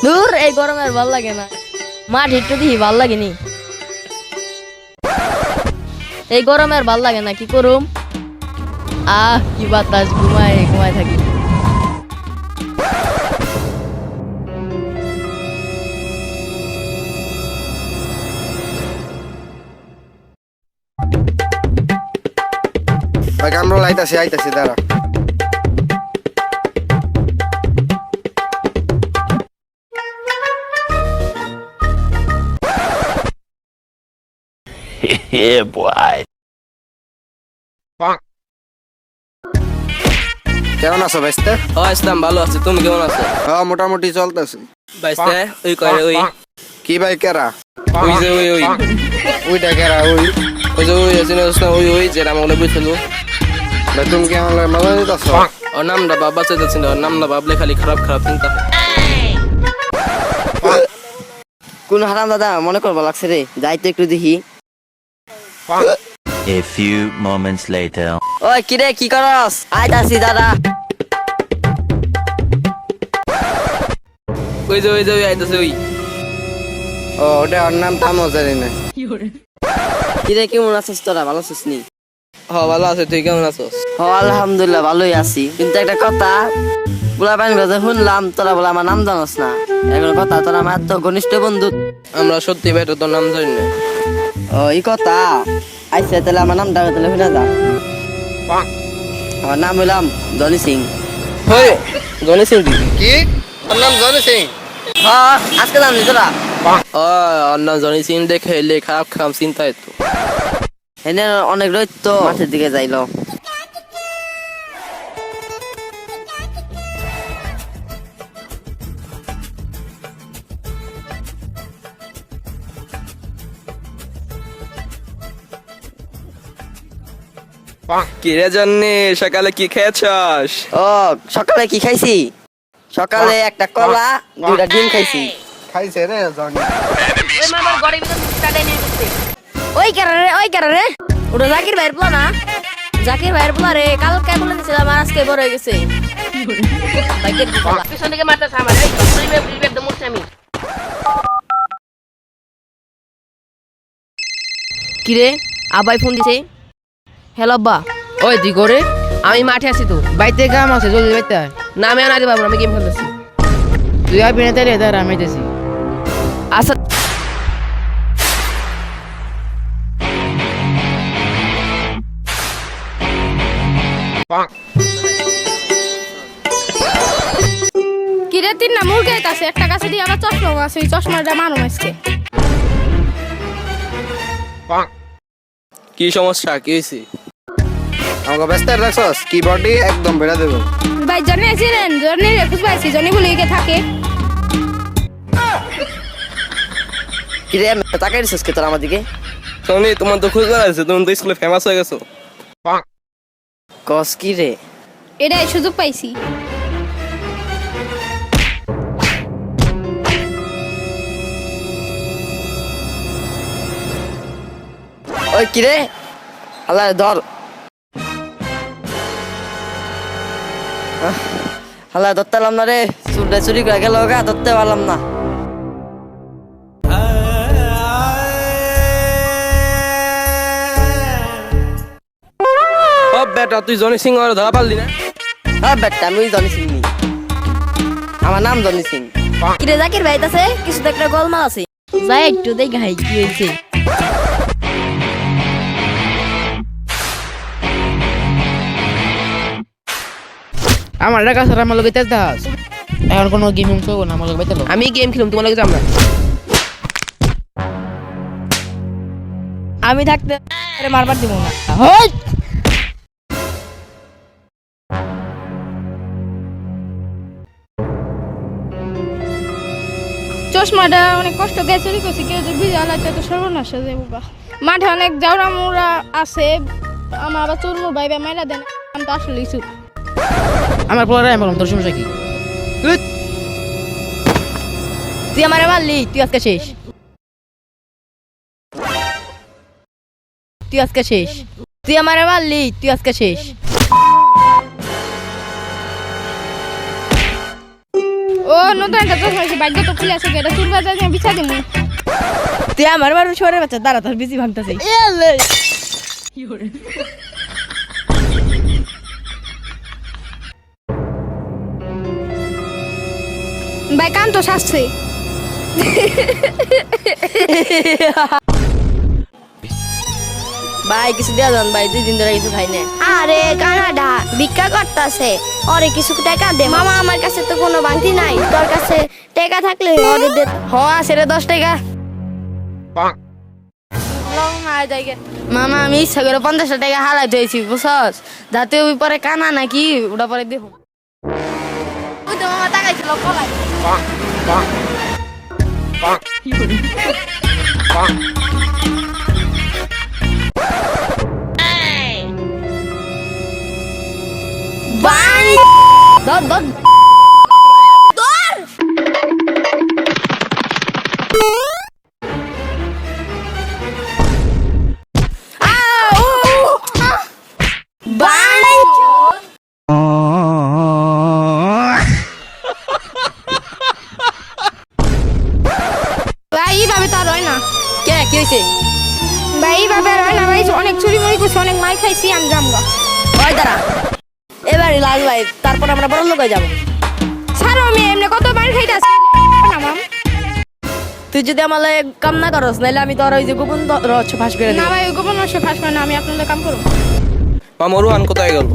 দূর এই গরমে আর ভাল লাগে না, মাঠ একটু দিহি ভাল লাগেনি, এই গরমে আর ভাল লাগে না, কি করুম? কি বাতাস, ঘুমায় ঘুমায় থাকি। কামরুল আইতাছি আইতাছি দাঁড়া। Yeah, boy. কেমন আছো বাইস্তে? ইসলাম ভালো আছে, তুমি কেমন আছো? হ্যাঁ মোটামুটি চলতেছে। বাইস্তে ওই করে ওই কি ভাই কেরা? ওই যে ওই ওই ওইটা কেরা? ওই যে ওই আছে না ওই ওই যে আমাকে বুঝছিল। ভাই তুমি কি আমার লাগে মজা নিতেছো? ওর নামটা বাবা চাইতেছিল, ওর নাম না ভাবলে খালি খারাপ খারাপ চিন্তা হয়। কোন হারাম দাদা মনে করবো লাগছে রে, যাই তো একটু দেখি। A few moments later. ওই কিরে কি করস? আইতাছি দাদা। ওই যে ওই যে ওই আইতাছে ওই। ও ওটা ওর নাম থামো জানি না। কিরে কেমন আছিস তোরা, ভালো আছিস নি? ভালো আছে, তুই কেমন আছিস? হ আলহামদুলিল্লাহ ভালোই আছি, কিন্তু একটা কথা বুলা পাইন কথা শুনলাম, তোরা বলে আমার নাম জানোস না। এখন কথা, তোরা আমার তো ঘনিষ্ঠ বন্ধু। আমরা সত্যি বেটা তোর নাম জানি না। ও এই কথা, আইসে তাহলে আমার নামটা তাহলে শুনে যা। আমার নাম হইলাম জনি সিং। হই জনি সিং কি? ওর নাম জনি সিং? হ্যাঁ আজকে জানলি তোরা? ওর নাম জনি সিং দেখে এলে খারাপ খারাপ চিন্তা হতো। এনে অনেক রোদ তো, মাঠের দিকে যাইলো। কিরে জানি সকালে কি খেয়েছস? ও সকালে কি খাইছি? সকালে একটা কলা, দুইটা ডিম খাইছি। খাইছে রে জনি। ওই মামার গড়ের ভিতর টাটাই নিয়ে গেছে। ওই কেন রে ওটা জাকির ভাইয়ের পোলা না? জাকির ভাইয়ের পোলা রে, কালকে বলে দিছিলাম আর আজকে বড় হয়ে গেছে। বাইকের পোলা পিছন থেকে মারতেছে আমার, এই পরিবেশ একদম মরছে আমি। কিরে আবাই ফোন দিছে? হ্যালো আব্বা। ওই তুই করে, আমি মাঠে আছি তো, বাইতে কাম আছে, জলদি বাইতে আয়। না আমি আনাতে পারবো না, আমি গেম খেলতেছি। তুই আবি না তাইলে দাঁড়া, আমি আইতেছি। আচ্ছা কিরে তিন না মুরগি আছে, একটা কাছে দিয়ে আবার চশমা আছে, ওই চশমাটা মানুষ আজকে। কি সমস্যা, কি হয়েছে? আমাকে ব্যস্ত রাখছস, কিবোর্ডই একদম বেড়া দেবো। ভাই জনি আছিলেন, জনি খুঁজ পাইছি, জনি বলে গিয়ে থাকে। কিরে তাকাই দিছিস কে তোরা আমার দিকে? সোনি তোমার তো খুঁজ আছে, তুমি তো স্কুলে ফেমাস হয়ে গেছো। কস কি রে? এটাই সুযোগ পাইছি। ওই কিরে আল্লাহ ধর, আল্লাহ ধরতে পারলাম না রে, চুরটা চুরি করে গেল গা, ধরতে পারলাম না। ও বেটা তুই জনি সিং আর ধরা পারলি না? হ্যাঁ বেটা আমি জনি সিং নি, আমার নাম জনি সিং। কিরে জাকির ভাই আছে, কিছু তো একটা গোলমাল আছে, যাই একটু দেখ গাই কি হয়েছে। আমার টাকা ছাড়া আমার লগে তেজ দাস, এখন কোনো গেম করবো না, আমার লগে বাইতে আমি গেম খেলুম, তোমার লগে যাম না। আমি থাকতে মারবার দিব না। চশমাটা অনেক কষ্ট দিয়ে চুরি করছি, কেউ যদি ভিজে আলাদা তো সর্বনাশ হয়ে যাবো গা। মাঠে অনেক জাউরা মুরা আছে, আমার আবার চোর মোর ভাই মাইরা দেন, আমি তো আসলে চুর। আমার পড়ায় আমি বললাম তোর সমস্যা কি? তুই আমারে মারলি, তুই আজকে শেষ, তুই আজকে শেষ, তুই আমারে মারলি, তুই আজকে শেষ। ও মতো একটা চশমা আছে ভাগ্য তো খুলে আছে এটা চুল বাজার আমি বিছা দিমু তুই আমার বাড়ি শহরের বাচ্চা দাঁড়া তোর বেশি ভাঙতেছে ভাই কান তো শাসছে ভাই কিছু দেওয়া যান ভাই 2 দিন ধরে কিছু খাই না। আরে কানাডা ভিক্ষা করতেছে ওরে কিছু টাকা দে মামা আমার কাছে তো কোনো বাংতি নাই তোর কাছে টাকা থাকলে ওরে দে আছে রে 10 টাকা মামা আমি ইচ্ছা করে 50 টাকা হারাই দিয়েছি বুঝছস যাতে ওই পরে কানা নাকি ওটা পরে দেখো ওই তো মামা তাকাইছিল পলাই ধর ধর ভাই এইভাবে তো আর হয় না কে কি হইছে ভাই এইভাবে আর হয় না ভাই অনেক চুরি মুড়ি করছি অনেক মাই খাইছি আমি জামগা ওই দাঁড়া এবারে লাল ভাই তারপর আমরা বড় লোক হয়ে যাবো ছাড়ো আমি এমনি কত মার খাইতাছি না মাম তুই যদি আমার লাগে কাম না করস নাহলে আমি তোর ওই যে গোপন রহস্য ফাঁস করে না দেব ভাই গোপন রহস্য ফাঁস করে না আমি আপনাদের কাম করব মামা রুহান কোথায় গেল?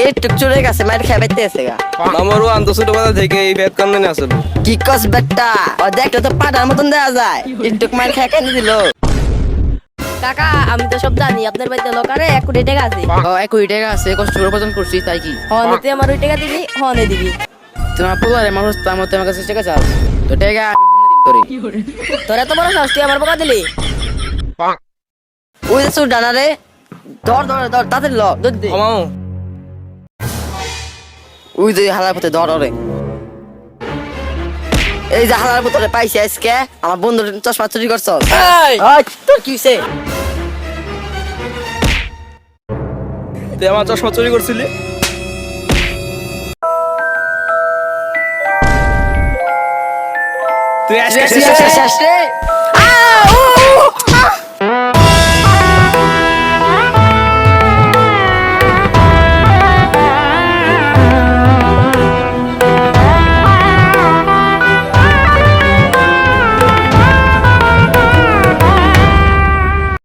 একটু চলে গেছে মার খাই বাইতে আছে গা মামা রুহান তো ছোটবেলা থেকে এই ব্যাগ কান্দে না আসলে। কি কস বেটা ও দেখলে তো পাটার মতন দেয়া যায় একটু মার খাই কেন দিল কাকা আমি তো সব জানি আপনার বাড়িতে লোক আরে 1 কোটি টাকা আছে 1 কোটি টাকা আছে কষ্ট করে উপার্জন করছি তাই কি হনে তুই আমার ওই টাকা দিবি হনে দিবি তোমার পোলারে মানুষ তার মতো আমার কাছে টাকা চাও তো টাকা আমি দিম তোরে তোর এত বড় সাহস তুই আমার বকা দিলি ওই যে সুর ডানা রে ধর ধর ধর তাড়াতাড়ি ল দুধ দে মামা ওই যে হালার পথে ধর রে এই যে হালার পথে পাইছি আজকে আমার বন্ধুর চশমা চুরি করছ তোর কি হইছে তুই আমার চশমা চুরি করছিলি? তুই আজকে শেষ রে